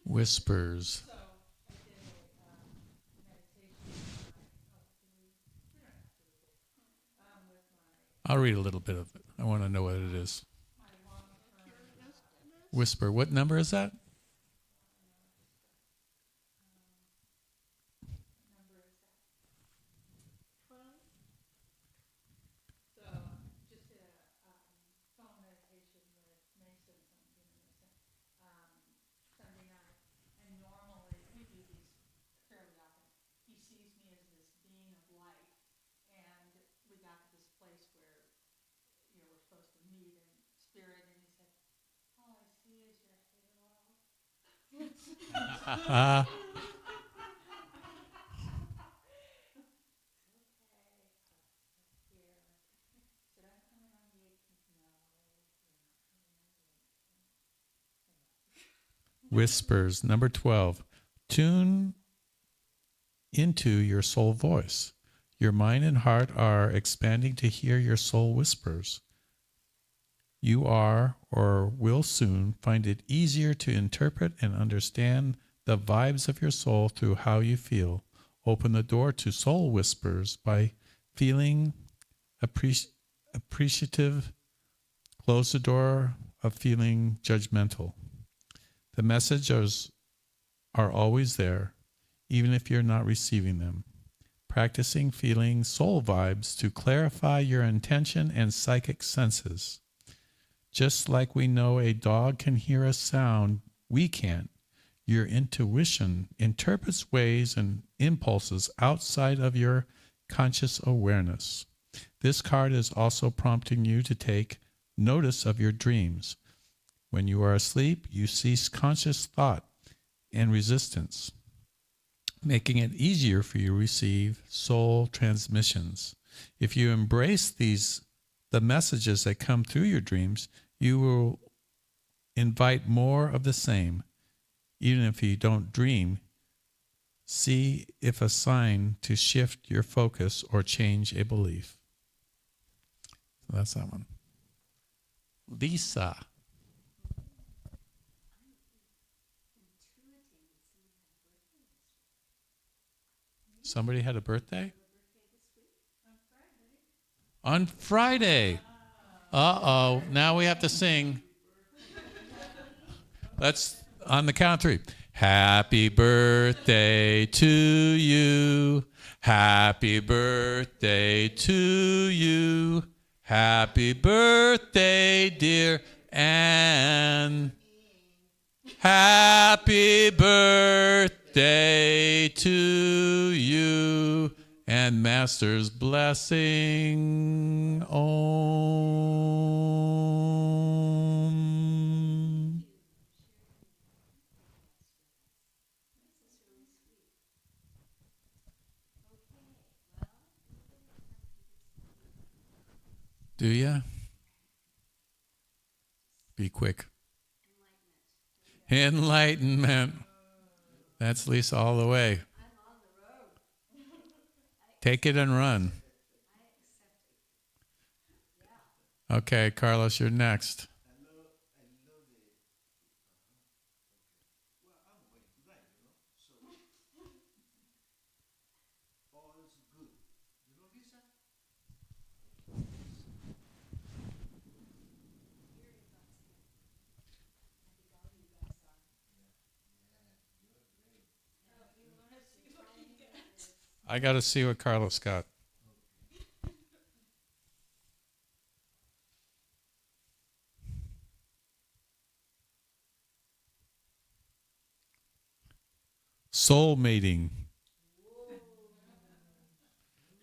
Whispers. I'll read a little bit of it. I want to know what it is. Whisper. What number is that? Whispers. Number 12. Tune into your soul voice. Your mind and heart are expanding to hear your soul whispers. You are or will soon find it easier to interpret and understand the vibes of your soul through how you feel. Open the door to soul whispers by feeling appreciative. Close the door of feeling judgmental. The messages are always there, even if you're not receiving them. Practicing feeling soul vibes to clarify your intention and psychic senses. Just like we know a dog can hear a sound, we can't. Your intuition interprets ways and impulses outside of your conscious awareness. This card is also prompting you to take notice of your dreams. When you are asleep, you cease conscious thought and resistance, making it easier for you to receive soul transmissions. If you embrace the messages that come through your dreams, you will invite more of the same. Even if you don't dream, see if a sign to shift your focus or change a belief. So that's that one. Lisa. Somebody had a birthday? On Friday. Uh-oh. Now we have to sing. Let's, on the count of 3. Happy birthday to you. Happy birthday to you. Happy birthday, dear Anne. Happy birthday to you. And Master's blessing. Om. Do ya? Be quick. Enlightenment. That's Lisa all the way. Take it and run. Okay, Carlos, you're next. I got to see what Carlos got. Soul mating.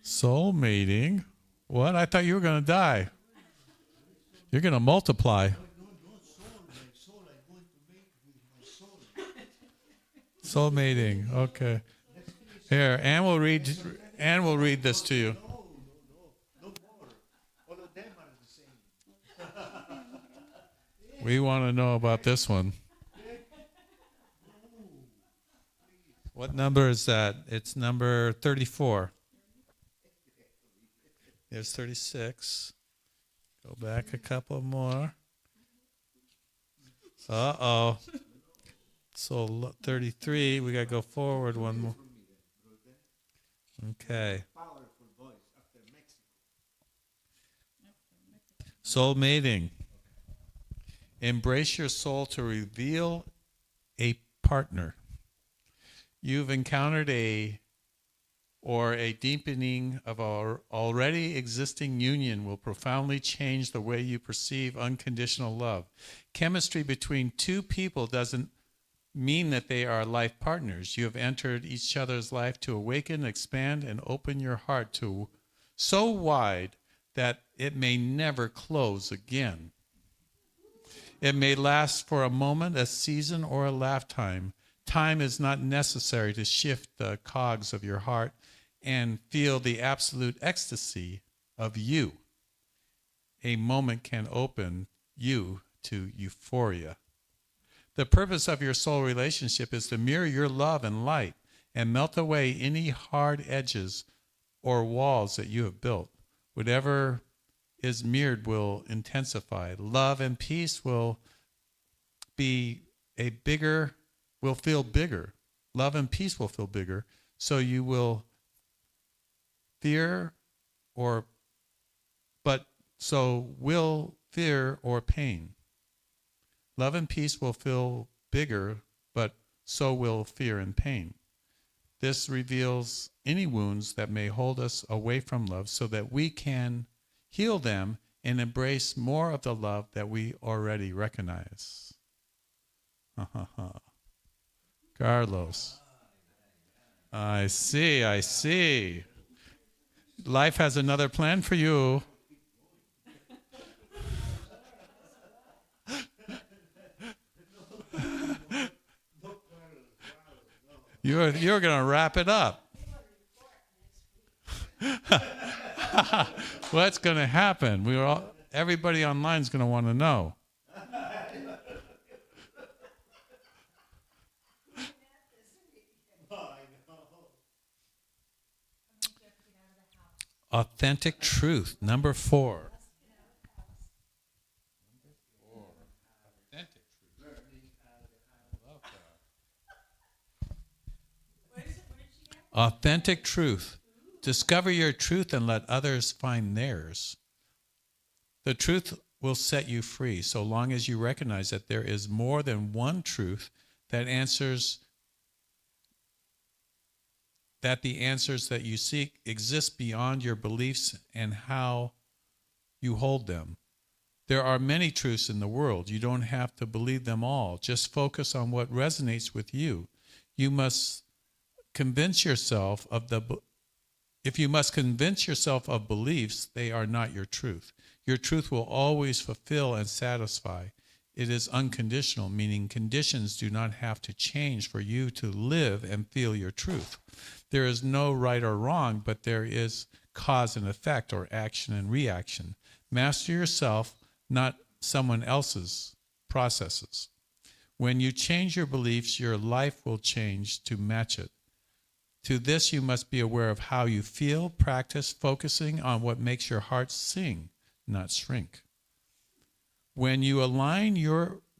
Soul mating? What? I thought you were going to die. You're going to multiply. Soul mating. Okay. Here, Anne will read this to you. We want to know about this one. What number is that? It's number 34. There's 36. Go back a couple more. Uh-oh. Soul 33. We got to go forward one more. Okay. Soul mating. Embrace your soul to reveal a partner. You've encountered a deepening of our already existing union will profoundly change the way you perceive unconditional love. Chemistry between two people doesn't mean that they are life partners. You have entered each other's life to awaken, expand, and open your heart to so wide that it may never close again. It may last for a moment, a season, or a lifetime. Time is not necessary to shift the cogs of your heart and feel the absolute ecstasy of you. A moment can open you to euphoria. The purpose of your soul relationship is to mirror your love and light and melt away any hard edges or walls that you have built. Whatever is mirrored will intensify. Love and peace will feel bigger. Love and peace will feel bigger. So you will fear or pain. Love and peace will feel bigger, but so will fear and pain. This reveals any wounds that may hold us away from love so that we can heal them and embrace more of the love that we already recognize. Carlos. I see. Life has another plan for you. You're going to wrap it up. What's going to happen? Everybody online is going to want to know. Authentic truth, number 4. Authentic truth. Discover your truth and let others find theirs. The truth will set you free so long as you recognize that there is more than one truth that the answers that you seek exist beyond your beliefs and how you hold them. There are many truths in the world. You don't have to believe them all. Just focus on what resonates with you. If you must convince yourself of beliefs, they are not your truth. Your truth will always fulfill and satisfy. It is unconditional, meaning conditions do not have to change for you to live and feel your truth. There is no right or wrong, but there is cause and effect or action and reaction. Master yourself, not someone else's processes. When you change your beliefs, your life will change to match it. To this, you must be aware of how you feel, practice focusing on what makes your heart sing, not shrink. When you align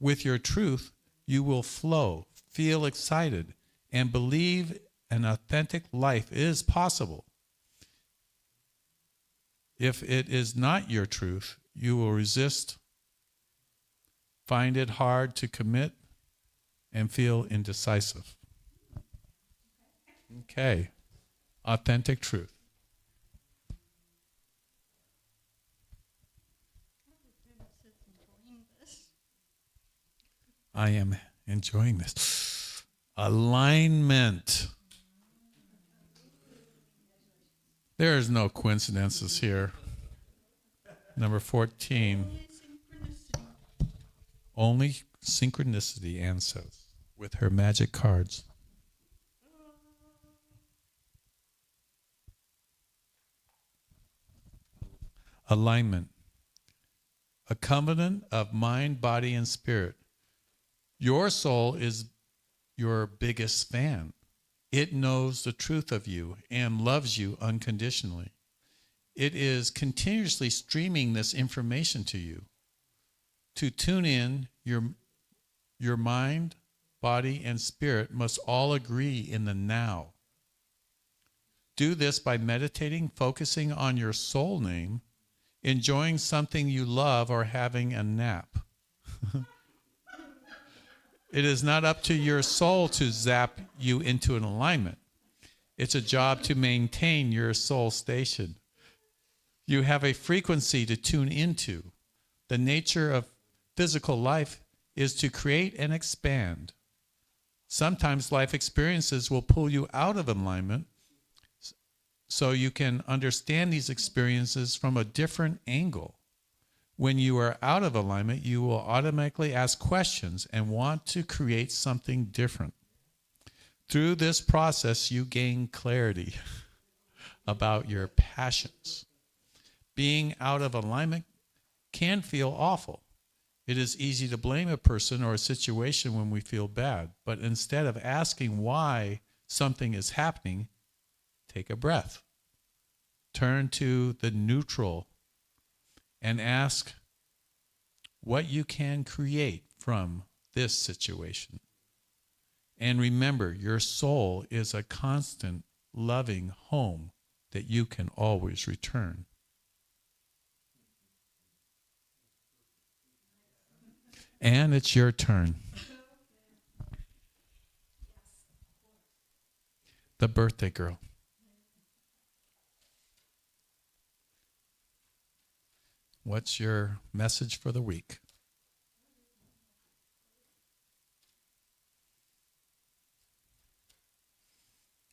with your truth, you will flow, feel excited, and believe an authentic life is possible. If it is not your truth, you will resist, find it hard to commit, and feel indecisive. Okay. Authentic truth. I am enjoying this. Alignment. There is no coincidences here. Number 14. Only synchronicity, Anne says, with her magic cards. Alignment. A covenant of mind, body, and spirit. Your soul is your biggest fan. It knows the truth of you and loves you unconditionally. It is continuously streaming this information to you. To tune in your mind, body, and spirit must all agree in the now. Do this by meditating, focusing on your soul name, enjoying something you love, or having a nap. It is not up to your soul to zap you into an alignment. It's a job to maintain your soul station. You have a frequency to tune into. The nature of physical life is to create and expand. Sometimes life experiences will pull you out of alignment so you can understand these experiences from a different angle. When you are out of alignment, you will automatically ask questions and want to create something different. Through this process, you gain clarity about your passions. Being out of alignment can feel awful. It is easy to blame a person or a situation when we feel bad, but instead of asking why something is happening, take a breath. Turn to the neutral and ask what you can create from this situation. And remember, your soul is a constant, loving home that you can always return. And it's your turn. The birthday girl. What's your message for the week?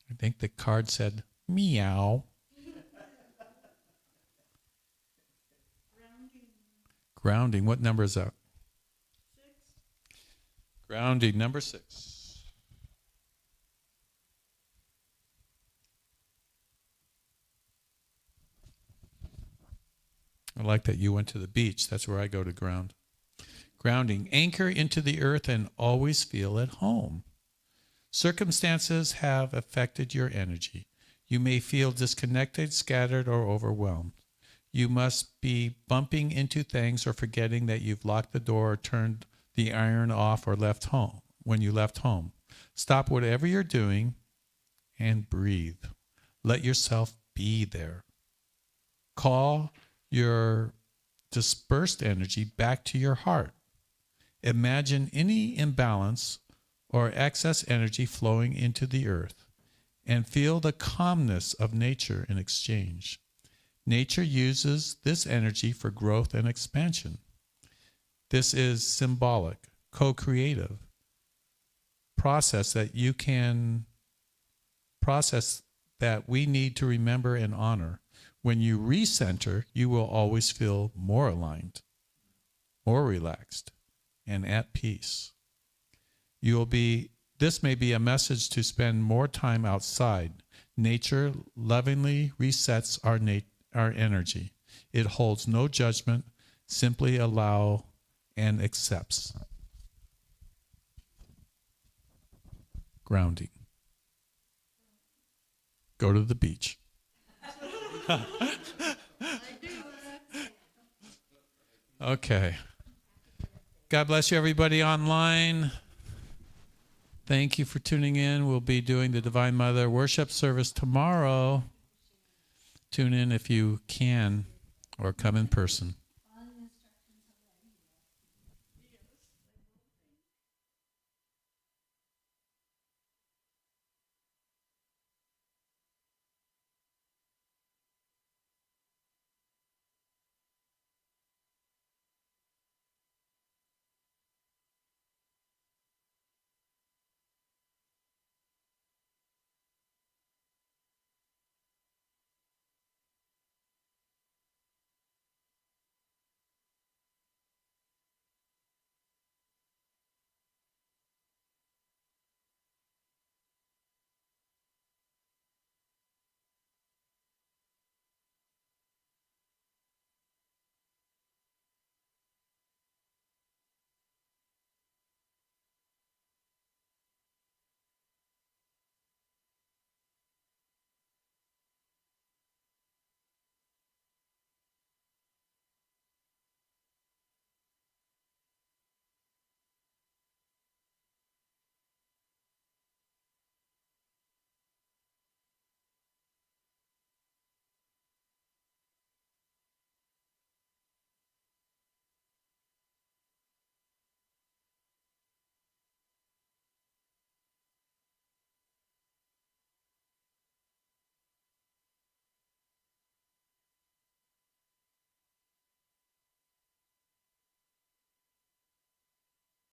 I think the card said, meow. Grounding. What number is that? 6. Grounding, number 6. I like that you went to the beach. That's where I go to ground. Grounding. Anchor into the earth and always feel at home. Circumstances have affected your energy. You may feel disconnected, scattered, or overwhelmed. You must be bumping into things or forgetting that you've locked the door or turned the iron off or left home when you left home. Stop whatever you're doing and breathe. Let yourself be there. Call your dispersed energy back to your heart. Imagine any imbalance or excess energy flowing into the earth and feel the calmness of nature in exchange. Nature uses this energy for growth and expansion. This is symbolic, co-creative process that you can process that we need to remember and honor. When you recenter, you will always feel more aligned, more relaxed, and at peace. This may be a message to spend more time outside. Nature lovingly resets our energy. It holds no judgment, simply allow and accepts. Grounding. Go to the beach. Okay. God bless you, everybody online. Thank you for tuning in. We'll be doing the Divine Mother worship service tomorrow. Tune in if you can, or come in person.